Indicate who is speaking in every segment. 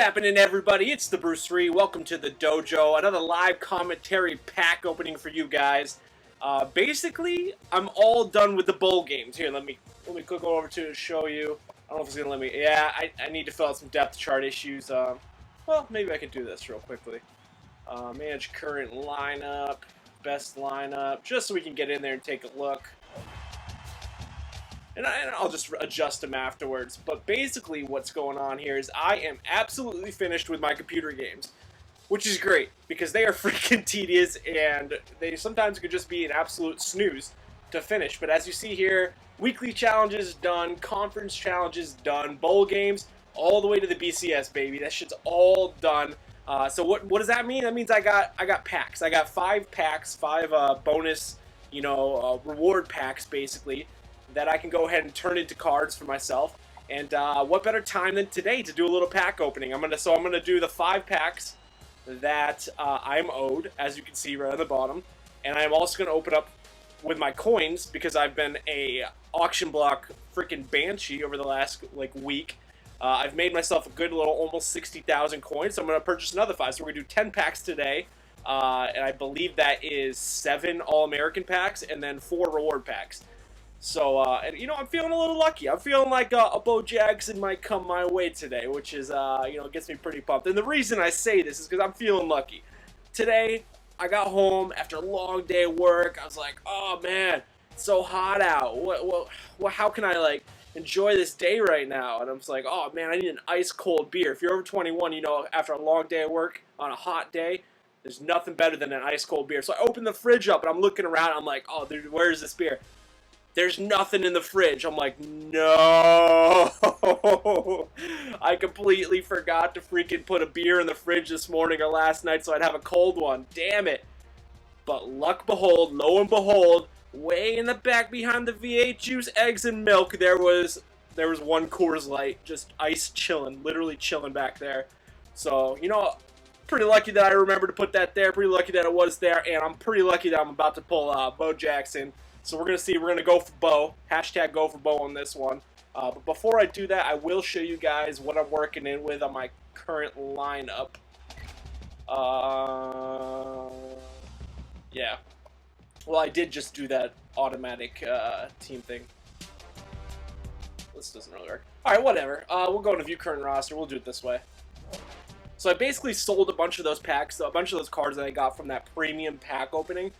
Speaker 1: happening, everybody? It's the Bruce 3. Welcome to the dojo. Another live commentary pack opening for you guys. Basically, I'm all done with the bowl games. Here, let me click over to show you. I don't know if it's gonna let me. Yeah, I need to fill out some depth chart issues. Well, maybe I can do this real quickly. Manage current lineup, best lineup, just so we can get in there and take a look. And I'll just adjust them afterwards. But basically what's going on here is I am absolutely finished with my computer games. Which is great, because they are freaking tedious, and they sometimes could just be an absolute snooze to finish. But as you see here, weekly challenges done, conference challenges done, bowl games, all the way to the BCS, baby. That shit's all done. So what does that mean? That means I got packs. I got 5 packs, 5 bonus, reward packs, basically, that I can go ahead and turn into cards for myself. And what better time than today to do a little pack opening? I'm gonna do the 5 packs that I'm owed, as you can see right on the bottom. And I'm also gonna open up with my coins, because I've been a auction block freaking banshee over the last week. I've made myself a good little almost 60,000 coins, so I'm gonna purchase another 5. So we're gonna do 10 packs today, and I believe that is 7 All-American packs and then 4 reward packs. So, and I'm feeling a little lucky. I'm feeling like a Bo Jackson might come my way today, which is, gets me pretty pumped. And the reason I say this is because I'm feeling lucky. Today, I got home after a long day of work. I was like, oh man, it's so hot out. How can I, enjoy this day right now? And I'm just like, oh man, I need an ice cold beer. If you're over 21, after a long day of work on a hot day, there's nothing better than an ice cold beer. So I open the fridge up and I'm looking around. I'm like, oh, dude, where's this beer? There's nothing in the fridge. I'm like, no. I completely forgot to freaking put a beer in the fridge this morning or last night so I'd have a cold one. Damn it. But lo and behold, way in the back behind the V8 juice, eggs, and milk, there was one Coors Light, just ice chilling, literally chilling back there. So, pretty lucky that I remembered to put that there, pretty lucky that it was there, and I'm pretty lucky that I'm about to pull Bo Jackson. So we're going to see, we're going to go for Bo, hashtag go for Bo on this one. But before I do that, I will show you guys what I'm working in with on my current lineup. Yeah. Well, I did just do that automatic team thing. This doesn't really work. Alright, whatever. We'll go to view current roster. We'll do it this way. So I basically sold a bunch of those packs, a bunch of those cards that I got from that premium pack opening.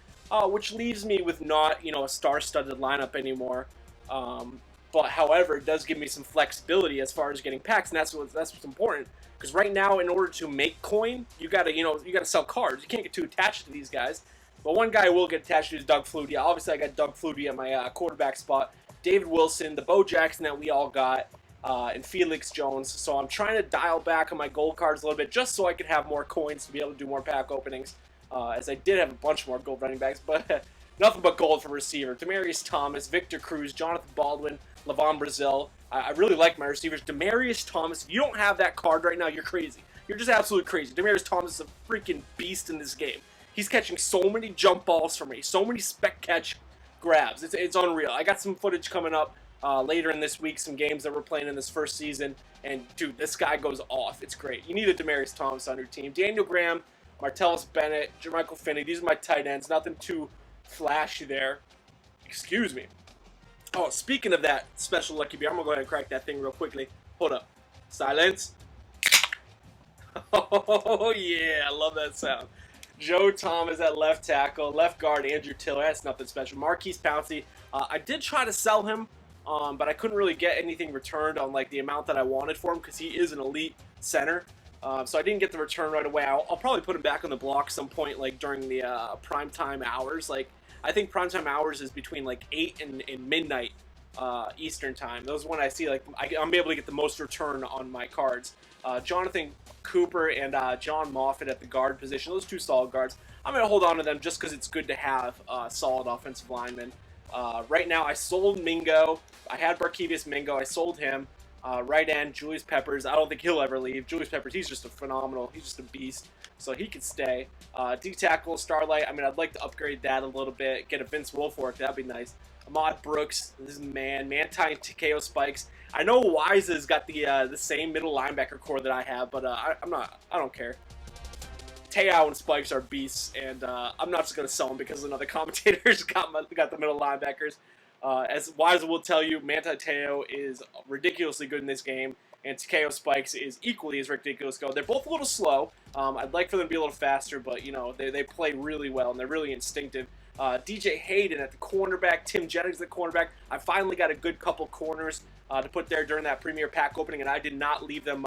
Speaker 1: Which leaves me with not, a star-studded lineup anymore. But however, it does give me some flexibility as far as getting packs, and that's what's important. Because right now, in order to make coin, you gotta sell cards. You can't get too attached to these guys. But one guy I will get attached to is Doug Flutie. Obviously, I got Doug Flutie at my quarterback spot. David Wilson, the Bo Jackson that we all got, and Felix Jones. So I'm trying to dial back on my gold cards a little bit, just so I can have more coins to be able to do more pack openings. As I did have a bunch more gold running backs, but nothing but gold for receiver. Demaryius Thomas, Victor Cruz, Jonathan Baldwin, Levon Brazil. I really like my receivers. Demaryius Thomas, if you don't have that card right now, you're crazy. You're just absolutely crazy. Demaryius Thomas is a freaking beast in this game. He's catching so many jump balls for me, so many spec catch grabs. It's unreal. I got some footage coming up later in this week, some games that we're playing in this first season, and dude, this guy goes off. It's great. You need a Demaryius Thomas on your team. Daniel Graham, Martellus Bennett, Jermichael Finney, these are my tight ends. Nothing too flashy there. Excuse me. Oh, speaking of that special lucky beer, I'm going to go ahead and crack that thing real quickly. Hold up. Silence. Oh, yeah. I love that sound. Joe Thomas at left tackle. Left guard, Andrew Tiller. That's nothing special. Marquise Pouncey. I did try to sell him, but I couldn't really get anything returned on the amount that I wanted for him because he is an elite center. So I didn't get the return right away. I'll probably put him back on the block some point, during the primetime hours. I think primetime hours is between 8 and midnight Eastern time. Those are when I see I'm able to get the most return on my cards. Jonathan Cooper and John Moffitt at the guard position. Those 2 solid guards. I'm gonna hold on to them just because it's good to have solid offensive linemen. Right now, I sold Mingo. I had Barkevius Mingo. I sold him. Right end, Julius Peppers. I don't think he'll ever leave. Julius Peppers, he's just a phenomenal. He's just a beast. So he could stay. D-tackle, Starlight. I mean, I'd like to upgrade that a little bit. Get a Vince Wilfork. That'd be nice. Ahmad Brooks. This is man. Manti and TKO Spikes. I know Wise has got the same middle linebacker core that I have, but I don't care. Teo and Spikes are beasts, and I'm not just going to sell them because another commentator's got the middle linebackers. As Wise will tell you, Manti Teo is ridiculously good in this game, and TKO Spikes is equally as ridiculous. They're both a little slow. I'd like for them to be a little faster, but you know they play really well and they're really instinctive. DJ Hayden at the cornerback, Tim Jennings at the cornerback. I finally got a good couple corners to put there during that premier pack opening, and I did not leave them.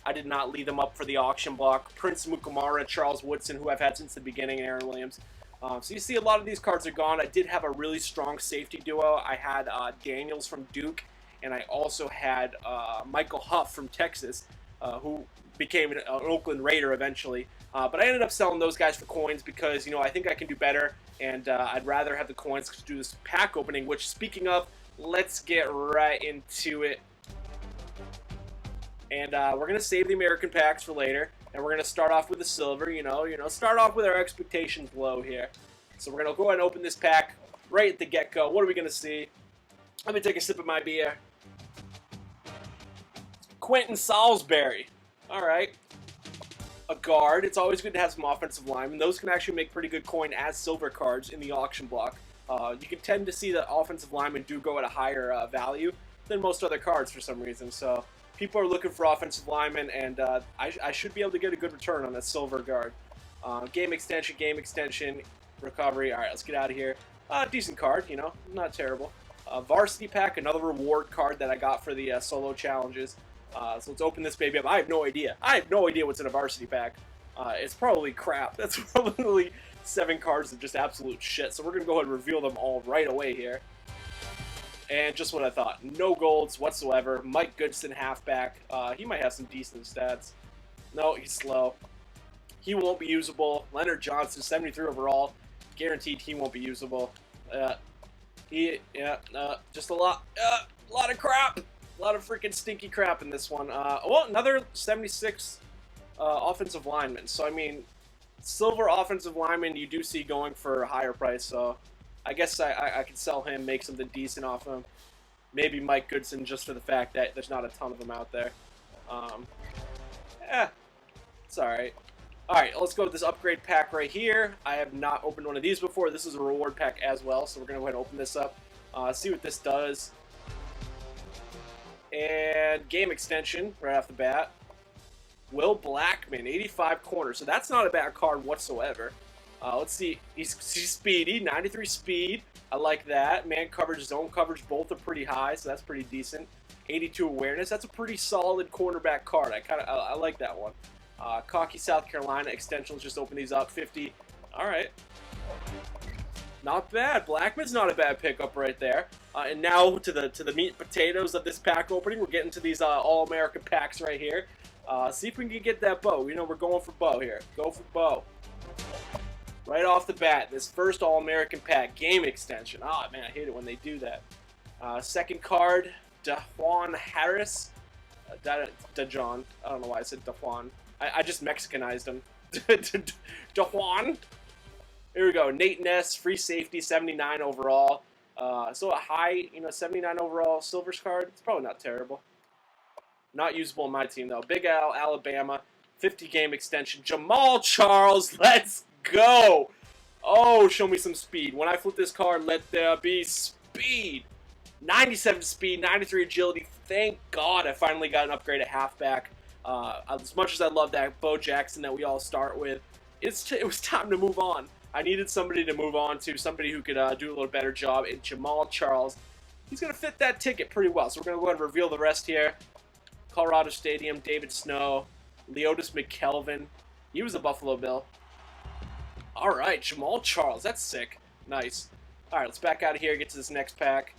Speaker 1: I did not leave them up for the auction block. Prince Mukamara, Charles Woodson, who I've had since the beginning, and Aaron Williams. So you see a lot of these cards are gone. I did have a really strong safety duo. I had Daniels from Duke, and I also had Michael Huff from Texas, who became an Oakland Raider eventually. But I ended up selling those guys for coins because, you know, I think I can do better, and I'd rather have the coins to do this pack opening, which, speaking of, let's get right into it. And we're going to save the American packs for later. And we're going to start off with the silver, you know, start off with our expectations low here. So we're going to go ahead and open this pack right at the get-go. What are we going to see? Let me take a sip of my beer. Quentin Salisbury. All right. A guard. It's always good to have some offensive linemen. Those can actually make pretty good coin as silver cards in the auction block. You can tend to see that offensive linemen do go at a higher value than most other cards for some reason. So people are looking for offensive linemen, and I should be able to get a good return on that silver guard. Game extension, recovery. All right, let's get out of here. Decent card, you know, not terrible. Varsity pack, another reward card that I got for the solo challenges. So let's open this baby up. I have no idea. What's in a varsity pack. It's probably crap. That's probably 7 cards of just absolute shit. So we're going to go ahead and reveal them all right away here. And just what I thought. No golds whatsoever. Mike Goodson, halfback. He might have some decent stats. No, he's slow. He won't be usable. Leonard Johnson, 73 overall. Guaranteed he won't be usable. Just a lot of crap. A lot of freaking stinky crap in this one. Well, another 76 offensive lineman. So, I mean, silver offensive lineman you do see going for a higher price, so I guess I could sell him, make something decent off him. Maybe Mike Goodson, just for the fact that there's not a ton of them out there. It's alright. Alright, let's go with this upgrade pack right here. I have not opened one of these before. This is a reward pack as well, so we're going to go ahead and open this up. See what this does. And game extension right off the bat. Will Blackman, 85 corner. So that's not a bad card whatsoever. Let's see. He's speedy, 93 speed. I like that. Man coverage, zone coverage, both are pretty high, so that's pretty decent. 82 awareness. That's a pretty solid cornerback card. I like that one. Cocky, South Carolina extensions. Just open these up. 50. All right. Not bad. Blackman's not a bad pickup right there. And now to the meat and potatoes of this pack opening. We're getting to these All-American packs right here. See if we can get that bow. You know, we're going for bow here. Go for bow. Right off the bat, this first All-American pack, game extension. Ah, man, I hate it when they do that. Second card, DeJuan Harris. DeJuan. I don't know why I said DeJuan. I just Mexicanized him. DeJuan. Here we go. Nate Ness, free safety, 79 overall. So a high, 79 overall Silvers card. It's probably not terrible. Not usable in my team, though. Big Al, Alabama, 50 game extension. Jamal Charles, let's go. Oh, show me some speed. When I flip this card, let there be speed. 97 speed, 93 agility. Thank God I finally got an upgrade at halfback. As much as I love that Bo Jackson that we all start with, it was time to move on. I needed somebody to move on to, somebody who could do a little better job. And Jamal Charles, he's going to fit that ticket pretty well. So we're going to go ahead and reveal the rest here. Colorado Stadium, David Snow, Leotis McKelvin. He was a Buffalo Bill. All right, Jamal Charles. That's sick. Nice. All right, let's back out of here, get to this next pack.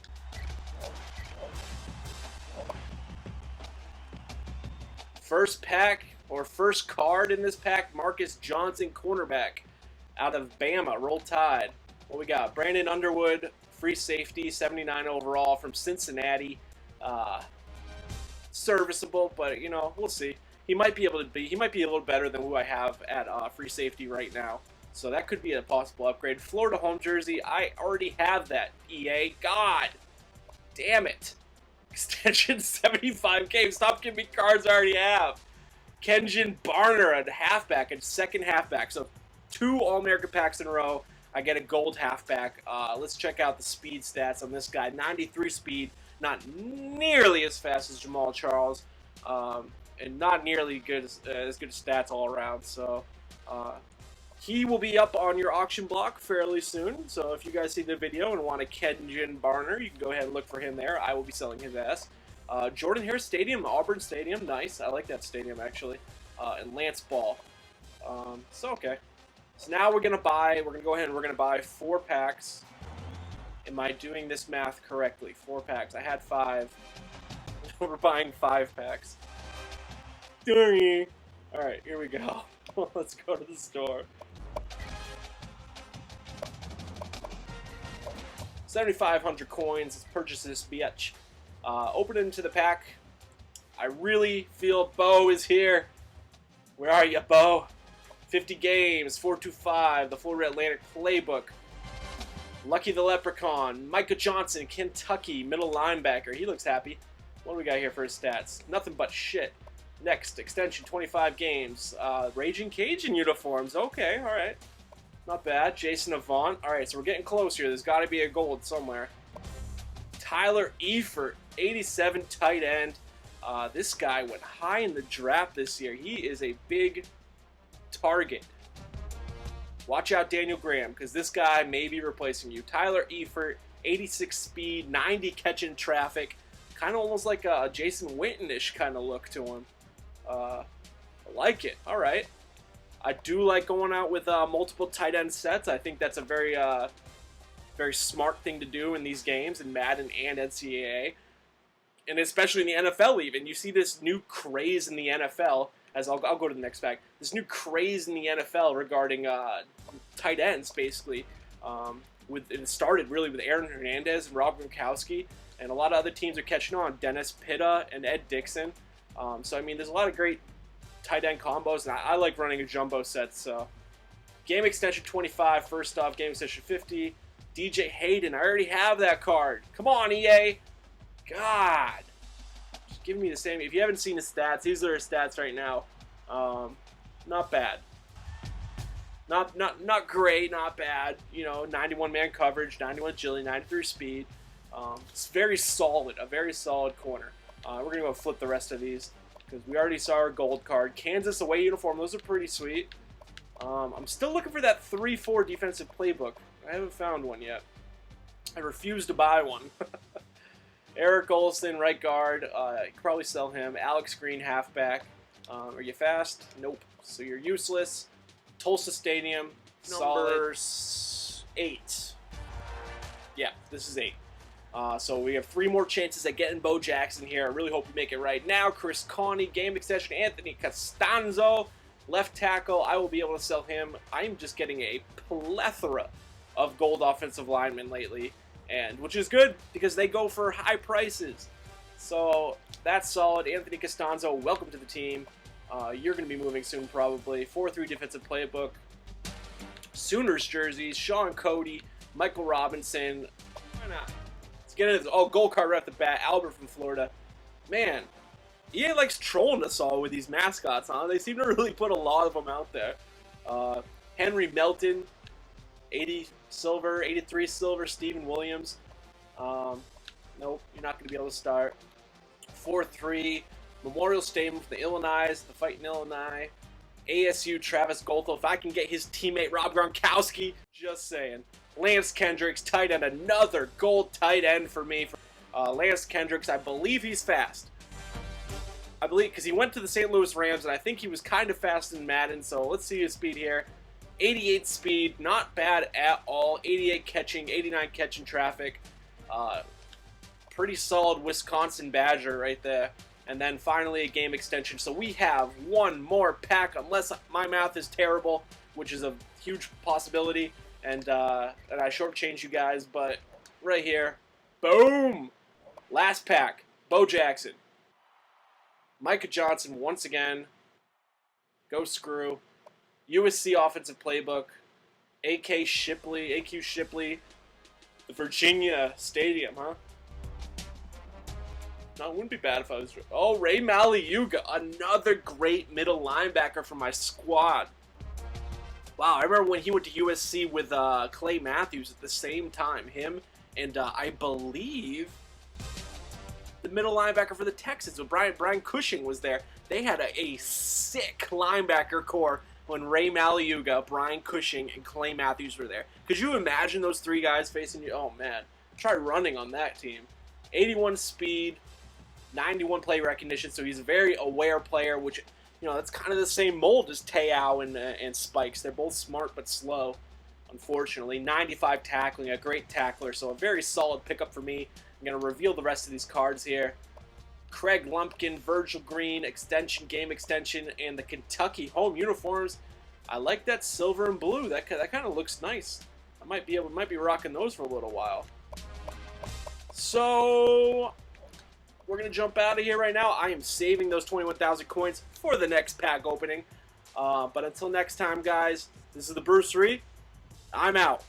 Speaker 1: First pack, or first card in this pack, Marcus Johnson, cornerback, out of Bama. Roll Tide. What we got? Brandon Underwood, free safety, 79 overall from Cincinnati. serviceable, but you know, we'll see. He might be a little better than who I have at free safety right now. So that could be a possible upgrade. Florida home jersey, I already have that. EA, God damn it. Extension 75K. Stop giving me cards I already have. Kenjon Barner, a halfback, and second halfback. So 2 All-American packs in a row. I get a gold halfback. Let's check out the speed stats on this guy. 93 speed, not nearly as fast as Jamal Charles, and not nearly as good stats all around. So he will be up on your auction block fairly soon. So if you guys see the video and want a Kenjon Barner, you can go ahead and look for him there. I will be selling his ass. Jordan Hare Stadium, Auburn Stadium, nice. I like that stadium actually. And Lance Ball. So okay. So now we're gonna go ahead and we're gonna buy 4 packs. Am I doing this math correctly? 4 packs. I had 5. We're buying 5 packs. Alright, here we go. Let's go to the store. 7,500 coins. Let's purchase this bitch. Open it into the pack. I really feel Bo is here. Where are you, Bo? 50 games, 425, the Florida Atlantic Playbook. Lucky the Leprechaun, Micah Johnson, Kentucky, middle linebacker. He looks happy. What do we got here for his stats? Nothing but shit. Next, extension, 25 games. Raging Cajun uniforms. Okay, alright. Not bad. Jason Avant. Alright, so we're getting close here. There's got to be a gold somewhere. Tyler Eifert, 87 tight end. This guy went high in the draft this year. He is a big target. Watch out, Daniel Graham, because this guy may be replacing you. Tyler Eifert, 86 speed, 90 catching traffic. Kind of almost like a Jason Witten-ish kind of look to him. I like it. All right. I do like going out with multiple tight end sets. I think that's a very smart thing to do in these games, in Madden and NCAA. And especially in the NFL even. You see this new craze in the NFL, as I'll go to the next fact. This new craze in the NFL regarding tight ends, basically. It started really with Aaron Hernandez and Rob Gronkowski, and a lot of other teams are catching on. Dennis Pitta and Ed Dixon. So I mean, there's a lot of great tight end combos, and I like running a jumbo set. So game extension 25, first off. Game extension 50. DJ Hayden, I already have that card. Come on, EA. God. Just give me the same. If you haven't seen his stats, these are his stats right now. Not bad. Not great, not bad. You know, 91 man coverage, 91 agility, 93 speed. It's very solid, a very solid corner. We're going to go flip the rest of these because we already saw our gold card. Kansas away uniform, those are pretty sweet. I'm still looking for that 3-4 defensive playbook. I haven't found one yet. I refuse to buy one. Eric Olson, right guard. You could probably sell him. Alex Green, halfback. Are you fast? Nope. So you're useless. Tulsa Stadium, number 8. Yeah, this is 8. So we have 3 more chances at getting Bo Jackson here. I really hope we make it right now. Chris Coney, game extension. Anthony Costanzo, left tackle. I will be able to sell him. I'm just getting a plethora of gold offensive linemen lately, and which is good because they go for high prices. So that's solid. Anthony Costanzo, welcome to the team. You're going to be moving soon probably. 4-3 defensive playbook. Sooners jerseys. Sean Cody, Michael Robinson. Why not? Let's get into this. Oh, gold card right off the bat. Albert from Florida. Man, EA likes trolling us all with these mascots, huh? They seem to really put a lot of them out there. Henry Melton, 80 silver, 83 silver. Steven Williams. Nope, you're not going to be able to start. 4-3. Memorial Stadium for the Illinois, the Fighting Illini. ASU, Travis Goltho. If I can get his teammate Rob Gronkowski, just saying. Lance Kendricks, tight end, another gold tight end for me. Lance Kendricks, I believe he's fast. I believe, because he went to the St. Louis Rams, and I think he was kind of fast in Madden, so let's see his speed here. 88 speed, not bad at all. 88 catching, 89 catching traffic. Pretty solid Wisconsin Badger right there. And then finally a game extension. So we have one more pack, unless my math is terrible, which is a huge possibility. And I shortchanged you guys, but right here, boom! Last pack, Bo Jackson. Micah Johnson once again. Go screw. USC offensive playbook. AQ Shipley. The Virginia Stadium, huh? No, it wouldn't be bad if I was... Oh, Ray Maliuga, another great middle linebacker for my squad. Wow, I remember when he went to USC with Clay Matthews at the same time. Him and I believe the middle linebacker for the Texans. So Brian Cushing was there. They had a sick linebacker core when Ray Maliuga, Brian Cushing, and Clay Matthews were there. Could you imagine those three guys facing you? Oh, man. Try running on that team. 81 speed, 91 play recognition, so he's a very aware player, which, you know, that's kind of the same mold as Te'o and Spikes. They're both smart but slow, unfortunately. 95 tackling, a great tackler, so a very solid pickup for me. I'm going to reveal the rest of these cards here. Craig Lumpkin, Virgil Green, game extension, and the Kentucky home uniforms. I like that silver and blue. That kind of looks nice. I might be rocking those for a little while. So we're gonna jump out of here right now. I am saving those 21,000 coins for the next pack opening. But until next time, guys, this is the Bruce Reed. I'm out.